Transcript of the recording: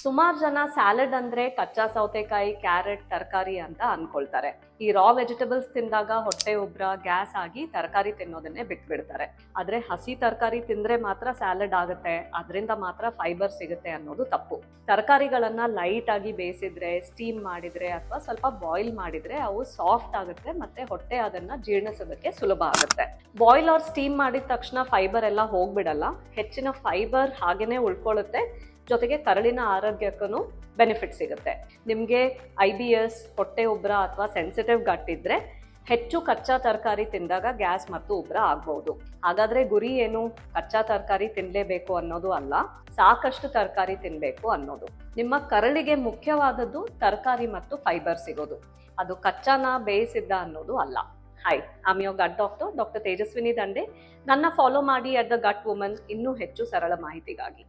ಸುಮಾರು ಜನ ಸ್ಯಾಲಡ್ ಅಂದ್ರೆ ಕಚ್ಚಾ ಸೌತೆಕಾಯಿ, ಕ್ಯಾರೆಟ್, ತರಕಾರಿ ಅಂತ ಅನ್ಕೊಳ್ತಾರೆ. ಈ ರಾ ವೆಜಿಟೇಬಲ್ಸ್ ತಿಂದಾಗ ಹೊಟ್ಟೆ ಉಬ್ರ, ಗ್ಯಾಸ್ ಆಗಿ ತರಕಾರಿ ತಿನ್ನೋದನ್ನೇ ಬಿಟ್ಬಿಡ್ತಾರೆ. ಆದ್ರೆ ಹಸಿ ತರಕಾರಿ ತಿಂದ್ರೆ ಮಾತ್ರ ಸ್ಯಾಲಡ್ ಆಗುತ್ತೆ, ಅದರಿಂದ ಮಾತ್ರ ಫೈಬರ್ ಸಿಗುತ್ತೆ ಅನ್ನೋದು ತಪ್ಪು. ತರಕಾರಿಗಳನ್ನ ಲೈಟ್ ಆಗಿ ಬೇಯಿಸಿದ್ರೆ, ಸ್ಟೀಮ್ ಮಾಡಿದ್ರೆ ಅಥವಾ ಸ್ವಲ್ಪ ಬಾಯ್ಲ್ ಮಾಡಿದ್ರೆ ಅವು ಸಾಫ್ಟ್ ಆಗುತ್ತೆ ಮತ್ತೆ ಹೊಟ್ಟೆ ಅದನ್ನ ಜೀರ್ಣಿಸೋದಕ್ಕೆ ಸುಲಭ ಆಗುತ್ತೆ. ಬಾಯ್ಲ್ ಆರ್ ಸ್ಟೀಮ್ ಮಾಡಿದ ತಕ್ಷಣ ಫೈಬರ್ ಎಲ್ಲ ಹೋಗ್ಬಿಡಲ್ಲ, ಹೆಚ್ಚಿನ ಫೈಬರ್ ಹಾಗೇನೆ ಉಳ್ಕೊಳ್ಳುತ್ತೆ. ಜೊತೆಗೆ ಕರಳಿನ ಆರೋಗ್ಯಕ್ಕೂ ಬೆನಿಫಿಟ್ ಸಿಗುತ್ತೆ. ನಿಮಗೆ IBS, ಹೊಟ್ಟೆ ಉಬ್ರ ಅಥವಾ ಸೆನ್ಸಿಟಿವ್ ಗಟ್ ಇದ್ರೆ ಹೆಚ್ಚು ಕಚ್ಚಾ ತರಕಾರಿ ತಿಂದಾಗ ಗ್ಯಾಸ್ ಮತ್ತು ಉಬ್ರ ಆಗ್ಬಹುದು. ಹಾಗಾದ್ರೆ ಗುರಿ ಏನು? ಕಚ್ಚಾ ತರಕಾರಿ ತಿನ್ಲೇಬೇಕು ಅನ್ನೋದು ಅಲ್ಲ, ಸಾಕಷ್ಟು ತರಕಾರಿ ತಿನ್ಬೇಕು ಅನ್ನೋದು. ನಿಮ್ಮ ಕರಳಿಗೆ ಮುಖ್ಯವಾದದ್ದು ತರಕಾರಿ ಮತ್ತು ಫೈಬರ್ ಸಿಗೋದು, ಅದು ಕಚ್ಚಾನ ಬೇಯಿಸಿದ್ದ ಅನ್ನೋದು ಅಲ್ಲ. Hi, I am your gut doctor, doctor Tejaswini Dande. ನನ್ನ ಫಾಲೋ ಮಾಡಿ @the gut woman ಇನ್ನೂ ಹೆಚ್ಚು ಸರಳ ಮಾಹಿತಿಗಾಗಿ.